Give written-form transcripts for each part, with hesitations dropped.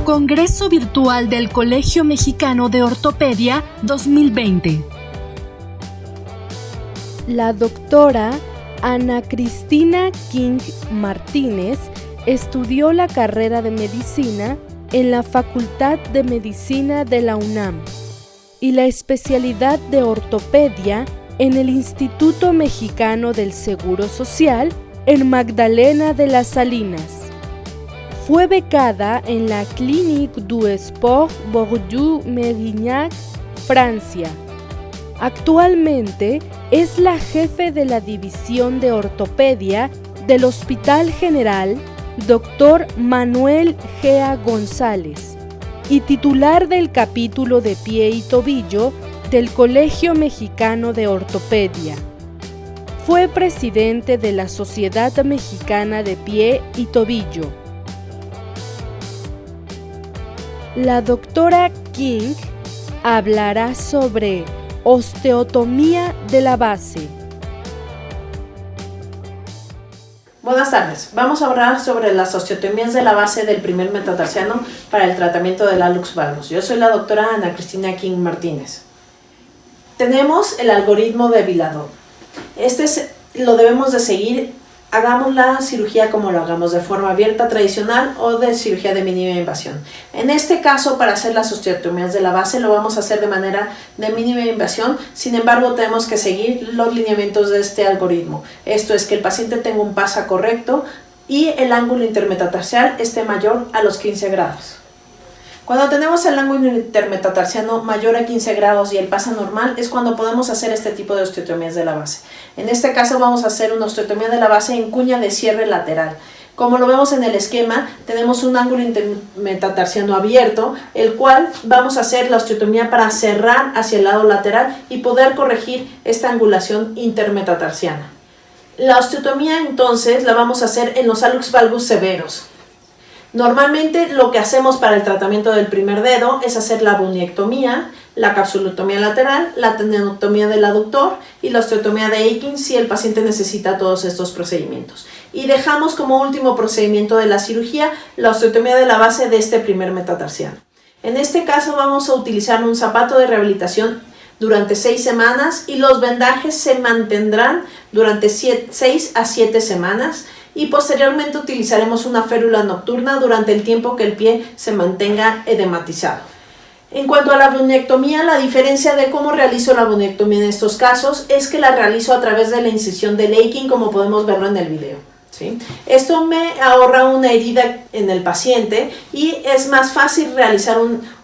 Congreso Virtual del Colegio Mexicano de Ortopedia 2020. La doctora Ana Cristina King Martínez estudió la carrera de medicina en la Facultad de Medicina de la UNAM y la especialidad de ortopedia en el Instituto Mexicano del Seguro Social en Magdalena de las Salinas. Fue becada en la Clinique du Sport Bordeaux-Mérignac, Francia. Actualmente es la jefe de la División de Ortopedia del Hospital General Dr. Manuel Gea González y titular del capítulo de pie y tobillo del Colegio Mexicano de Ortopedia. Fue presidente de la Sociedad Mexicana de Pie y Tobillo. La doctora King hablará sobre osteotomía de la base. Buenas tardes. Vamos a hablar sobre las osteotomías de la base del primer metatarsiano para el tratamiento del hallux valgus. Yo soy la doctora Ana Cristina King Martínez. Tenemos el algoritmo de Viladot. Lo debemos de seguir. Hagamos la cirugía como lo hagamos, de forma abierta tradicional o de cirugía de mínima invasión. En este caso, para hacer las osteotomías de la base, lo vamos a hacer de manera de mínima invasión. Sin embargo, tenemos que seguir los lineamientos de este algoritmo. Esto es que el paciente tenga un PASA correcto y el ángulo intermetatarsial esté mayor a los 15 grados. Cuando tenemos el ángulo intermetatarsiano mayor a 15 grados y el PASA normal es cuando podemos hacer este tipo de osteotomías de la base. En este caso vamos a hacer una osteotomía de la base en cuña de cierre lateral. Como lo vemos en el esquema, tenemos un ángulo intermetatarsiano abierto, el cual vamos a hacer la osteotomía para cerrar hacia el lado lateral y poder corregir esta angulación intermetatarsiana. La osteotomía entonces la vamos a hacer en los hallux valgus severos. Normalmente lo que hacemos para el tratamiento del primer dedo es hacer la buniectomía, la capsulotomía lateral, la tenotomía del aductor y la osteotomía de Aiken si el paciente necesita todos estos procedimientos. Y dejamos como último procedimiento de la cirugía la osteotomía de la base de este primer metatarsiano. En este caso vamos a utilizar un zapato de rehabilitación durante 6 semanas y los vendajes se mantendrán durante 6 a 7 semanas. Y posteriormente utilizaremos una férula nocturna durante el tiempo que el pie se mantenga edematizado. En cuanto a la buniectomía, la diferencia de cómo realizo la buniectomía en estos casos es que la realizo a través de la incisión del Aiken, como podemos verlo en el video. ¿Sí? Esto me ahorra una herida en el paciente y es más fácil realizar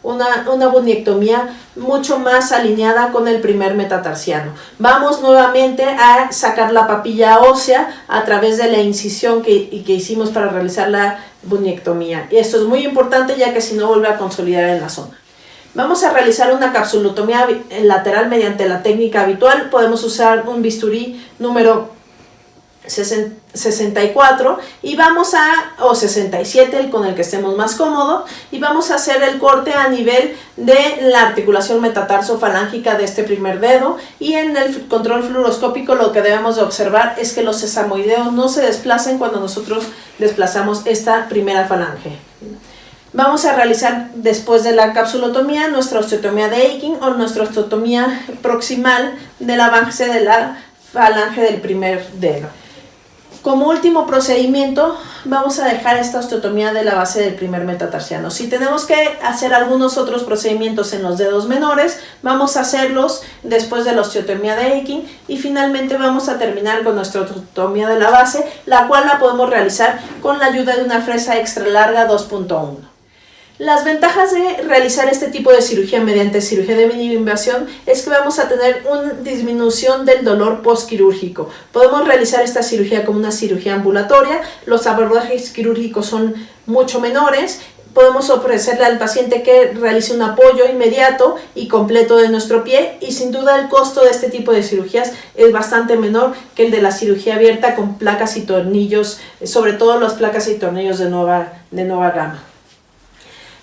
una buniectomía mucho más alineada con el primer metatarsiano. Vamos nuevamente a sacar la papilla ósea a través de la incisión que hicimos para realizar la buniectomía. Y esto es muy importante ya que si no vuelve a consolidar en la zona. Vamos a realizar una capsulotomía lateral mediante la técnica habitual. Podemos usar un bisturí número 64 y o 67, con el que estemos más cómodos, y vamos a hacer el corte a nivel de la articulación metatarso-falángica de este primer dedo. Y en el control fluoroscópico lo que debemos de observar es que los sesamoideos no se desplacen cuando nosotros desplazamos esta primera falange. Vamos a realizar después de la capsulotomía nuestra osteotomía de Aiken o nuestra osteotomía proximal de la base de la falange del primer dedo. Como último procedimiento vamos a dejar esta osteotomía de la base del primer metatarsiano. Si tenemos que hacer algunos otros procedimientos en los dedos menores, vamos a hacerlos después de la osteotomía de Aiken y finalmente vamos a terminar con nuestra osteotomía de la base, la cual la podemos realizar con la ayuda de una fresa extra larga 2.1. Las ventajas de realizar este tipo de cirugía mediante cirugía de mínima invasión es que vamos a tener una disminución del dolor postquirúrgico. Podemos realizar esta cirugía como una cirugía ambulatoria, los abordajes quirúrgicos son mucho menores, podemos ofrecerle al paciente que realice un apoyo inmediato y completo de nuestro pie y sin duda el costo de este tipo de cirugías es bastante menor que el de la cirugía abierta con placas y tornillos, sobre todo las placas y tornillos de nueva gama.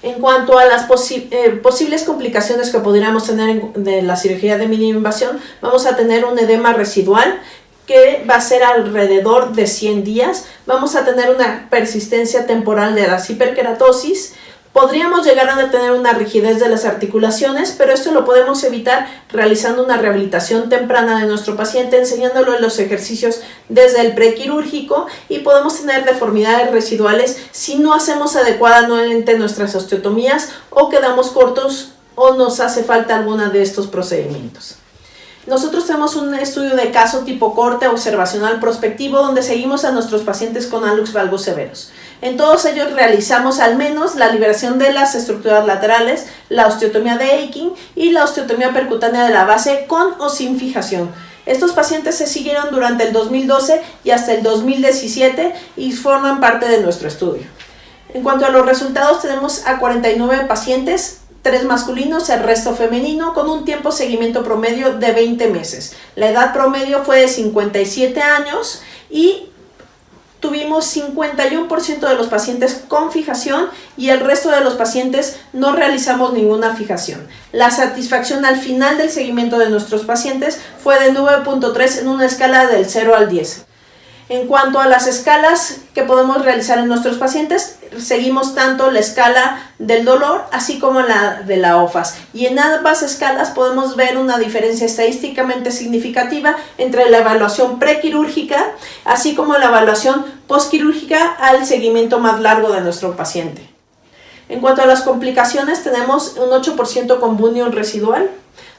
En cuanto a las posibles complicaciones que pudiéramos tener de la cirugía de mínima invasión, vamos a tener un edema residual que va a ser alrededor de 100 días. Vamos a tener una persistencia temporal de la hiperkeratosis, Podríamos llegar a tener una rigidez de las articulaciones, pero esto lo podemos evitar realizando una rehabilitación temprana de nuestro paciente, enseñándole los ejercicios desde el prequirúrgico, y podemos tener deformidades residuales si no hacemos adecuadamente nuestras osteotomías o quedamos cortos o nos hace falta alguna de estos procedimientos. Nosotros tenemos un estudio de caso tipo corte observacional prospectivo donde seguimos a nuestros pacientes con hallux valgus severos. En todos ellos realizamos al menos la liberación de las estructuras laterales, la osteotomía de Aikin y la osteotomía percutánea de la base con o sin fijación. Estos pacientes se siguieron durante el 2012 y hasta el 2017 y forman parte de nuestro estudio. En cuanto a los resultados, tenemos a 49 pacientes, 3 masculinos, el resto femenino, con un tiempo de seguimiento promedio de 20 meses. La edad promedio fue de 57 años y tuvimos 51% de los pacientes con fijación y el resto de los pacientes no realizamos ninguna fijación. La satisfacción al final del seguimiento de nuestros pacientes fue de 9.3 en una escala del 0 al 10. En cuanto a las escalas que podemos realizar en nuestros pacientes, seguimos tanto la escala del dolor así como la de la OFAS, y en ambas escalas podemos ver una diferencia estadísticamente significativa entre la evaluación prequirúrgica así como la evaluación postquirúrgica al seguimiento más largo de nuestro paciente. En cuanto a las complicaciones, tenemos un 8% con bunión residual,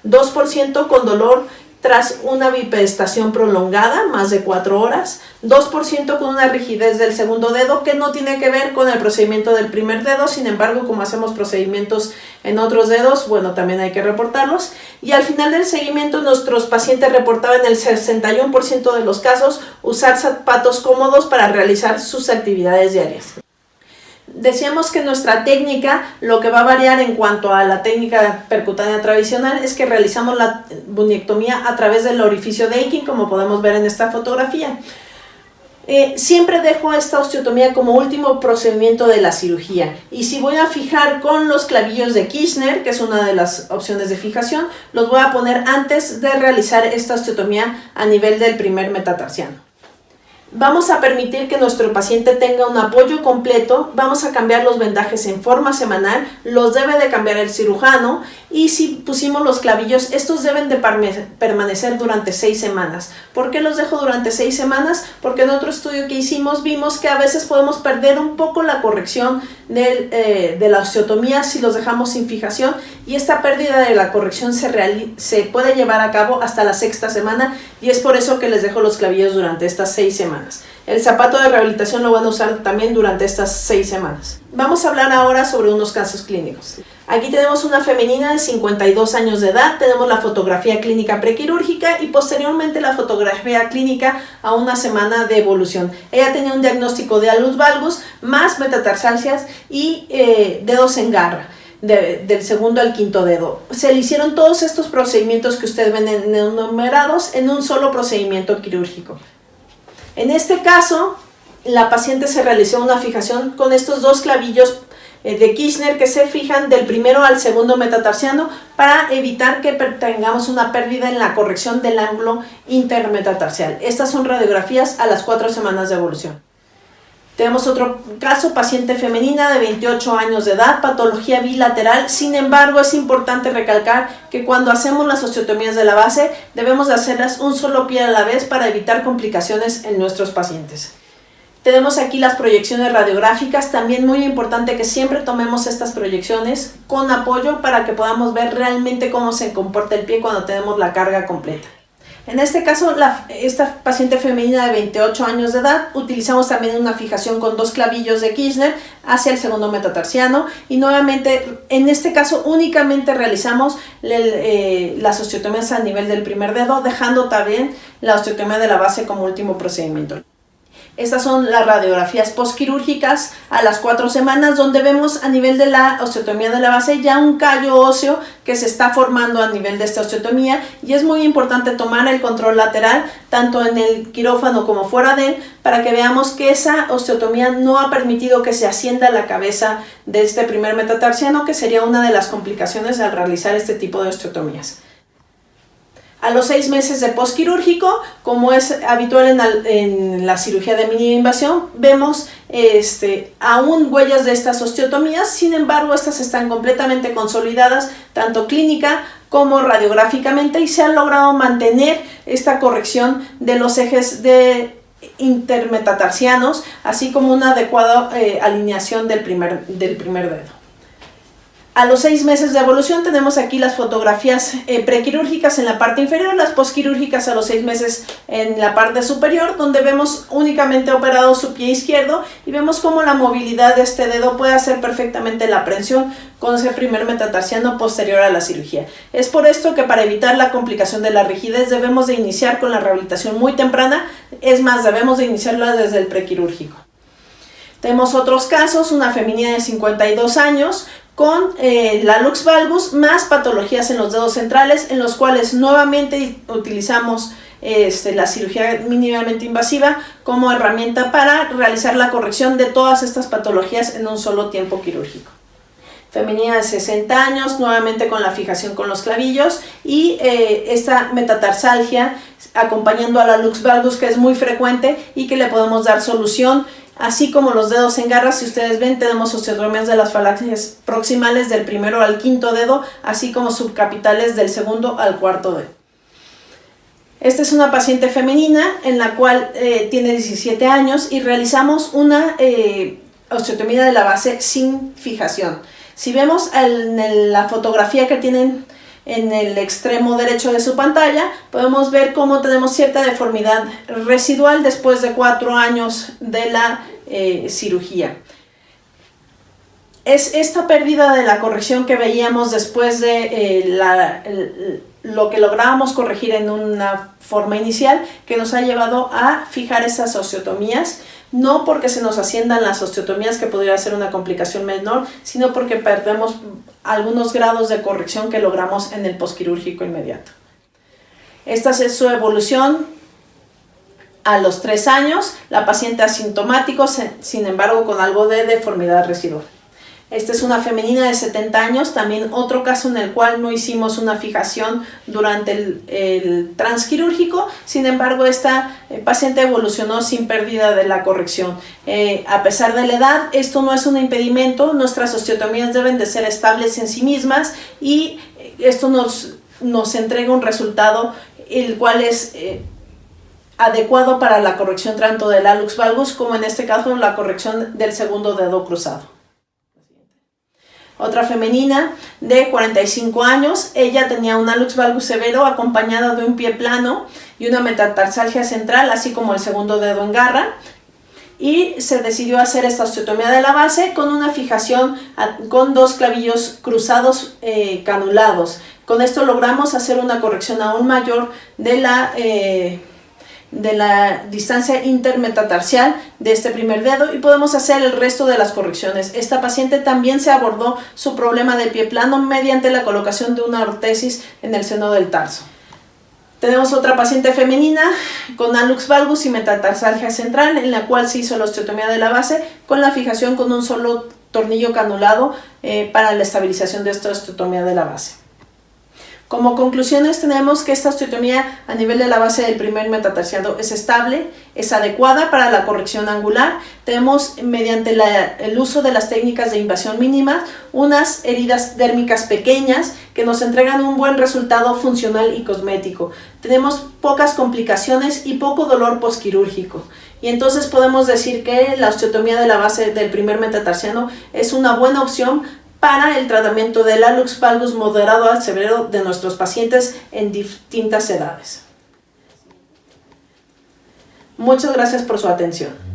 2% con dolor tras una bipedestación prolongada, más de 4 horas, 2% con una rigidez del segundo dedo que no tiene que ver con el procedimiento del primer dedo, sin embargo, como hacemos procedimientos en otros dedos, bueno, también hay que reportarlos. Y al final del seguimiento, nuestros pacientes reportaban en el 61% de los casos usar zapatos cómodos para realizar sus actividades diarias. Decíamos que nuestra técnica, lo que va a variar en cuanto a la técnica percutánea tradicional, es que realizamos la bunectomía a través del orificio de Aikin, como podemos ver en esta fotografía. Siempre dejo esta osteotomía como último procedimiento de la cirugía, y si voy a fijar con los clavillos de Kirchner, que es una de las opciones de fijación, los voy a poner antes de realizar esta osteotomía a nivel del primer metatarsiano. Vamos a permitir que nuestro paciente tenga un apoyo completo, vamos a cambiar los vendajes en forma semanal, los debe de cambiar el cirujano, y si pusimos los clavillos, estos deben de permanecer durante 6 semanas. ¿Por qué los dejo durante 6 semanas? Porque en otro estudio que hicimos vimos que a veces podemos perder un poco la corrección de la osteotomía si los dejamos sin fijación, y esta pérdida de la corrección se puede llevar a cabo hasta la 6ª semana, y es por eso que les dejo los clavillos durante estas 6 semanas. El zapato de rehabilitación lo van a usar también durante estas 6 semanas. Vamos a hablar ahora sobre unos casos clínicos. Aquí tenemos una femenina de 52 años de edad, tenemos la fotografía clínica prequirúrgica y posteriormente la fotografía clínica a una semana de evolución. Ella tenía un diagnóstico de hallux valgus más metatarsalgias y dedos en garra. Del segundo al quinto dedo. Se le hicieron todos estos procedimientos que ustedes ven enumerados en un solo procedimiento quirúrgico. En este caso, la paciente se realizó una fijación con estos 2 clavillos de Kirchner que se fijan del primero al segundo metatarsiano para evitar que tengamos una pérdida en la corrección del ángulo intermetatarsial. Estas son radiografías a las 4 semanas de evolución. Tenemos otro caso, paciente femenina de 28 años de edad, patología bilateral. Sin embargo, es importante recalcar que cuando hacemos las osteotomías de la base, debemos de hacerlas un solo pie a la vez para evitar complicaciones en nuestros pacientes. Tenemos aquí las proyecciones radiográficas, también muy importante que siempre tomemos estas proyecciones con apoyo para que podamos ver realmente cómo se comporta el pie cuando tenemos la carga completa. En este caso, esta paciente femenina de 28 años de edad, utilizamos también una fijación con 2 clavillos de Kirchner hacia el segundo metatarsiano, y nuevamente, en este caso, únicamente realizamos las osteotomías a nivel del primer dedo, dejando también la osteotomía de la base como último procedimiento. Estas son las radiografías postquirúrgicas a las 4 semanas, donde vemos a nivel de la osteotomía de la base ya un callo óseo que se está formando a nivel de esta osteotomía, y es muy importante tomar el control lateral tanto en el quirófano como fuera de él para que veamos que esa osteotomía no ha permitido que se ascienda la cabeza de este primer metatarsiano, que sería una de las complicaciones al realizar este tipo de osteotomías. A los 6 meses de postquirúrgico, como es habitual en la cirugía de mínima invasión, vemos aún huellas de estas osteotomías. Sin embargo, estas están completamente consolidadas, tanto clínica como radiográficamente, y se ha logrado mantener esta corrección de los ejes intermetatarsianos, así como una adecuada alineación del primer dedo. A los 6 meses de evolución tenemos aquí las fotografías prequirúrgicas en la parte inferior, las postquirúrgicas a los 6 meses en la parte superior, donde vemos únicamente operado su pie izquierdo y vemos cómo la movilidad de este dedo puede hacer perfectamente la prensión con ese primer metatarsiano posterior a la cirugía. Es por esto que para evitar la complicación de la rigidez debemos de iniciar con la rehabilitación muy temprana, es más, debemos de iniciarla desde el prequirúrgico. Tenemos otros casos, una femenina de 52 años, con la lux valgus más patologías en los dedos centrales, en los cuales nuevamente utilizamos la cirugía mínimamente invasiva como herramienta para realizar la corrección de todas estas patologías en un solo tiempo quirúrgico. Femenina de 60 años, nuevamente con la fijación con los clavillos y esta metatarsalgia acompañando a la lux valgus, que es muy frecuente y que le podemos dar solución. Así como los dedos en garra, si ustedes ven, tenemos osteotomías de las falanges proximales del primero al quinto dedo, así como subcapitales del segundo al cuarto dedo. Esta es una paciente femenina en la cual tiene 17 años y realizamos una osteotomía de la base sin fijación. Si vemos en la fotografía que tienen en el extremo derecho de su pantalla, podemos ver cómo tenemos cierta deformidad residual después de 4 años de la cirugía. Es esta pérdida de la corrección que veíamos después de lo que lográbamos corregir en una forma inicial, que nos ha llevado a fijar esas osteotomías, no porque se nos asciendan las osteotomías, que podría ser una complicación menor, sino porque perdemos algunos grados de corrección que logramos en el postquirúrgico inmediato. Esta es su evolución a los 3 años, la paciente asintomático, sin embargo con algo de deformidad residual. Esta es una femenina de 70 años, también otro caso en el cual no hicimos una fijación durante el transquirúrgico, sin embargo esta paciente evolucionó sin pérdida de la corrección. A pesar de la edad, esto no es un impedimento, nuestras osteotomías deben de ser estables en sí mismas y esto nos entrega un resultado el cual es adecuado para la corrección tanto del lux valgus como en este caso la corrección del segundo dedo cruzado. Otra femenina de 45 años, ella tenía un lux valgus severo acompañada de un pie plano y una metatarsalgia central, así como el segundo dedo en garra, y se decidió hacer esta osteotomía de la base con una fijación con 2 clavillos cruzados canulados. Con esto logramos hacer una corrección aún mayor de la distancia intermetatarsial de este primer dedo y podemos hacer el resto de las correcciones. Esta paciente también se abordó su problema de pie plano mediante la colocación de una ortesis en el seno del tarso. Tenemos otra paciente femenina con lux valgus y metatarsalgia central, en la cual se hizo la osteotomía de la base con la fijación con un solo tornillo canulado para la estabilización de esta osteotomía de la base. Como conclusiones tenemos que esta osteotomía a nivel de la base del primer metatarsiano es estable, es adecuada para la corrección angular. Tenemos mediante el uso de las técnicas de invasión mínima unas heridas dérmicas pequeñas que nos entregan un buen resultado funcional y cosmético. Tenemos pocas complicaciones y poco dolor postquirúrgico. Y entonces podemos decir que la osteotomía de la base del primer metatarsiano es una buena opción para el tratamiento del lux valgus moderado a severo de nuestros pacientes en distintas edades. Muchas gracias por su atención.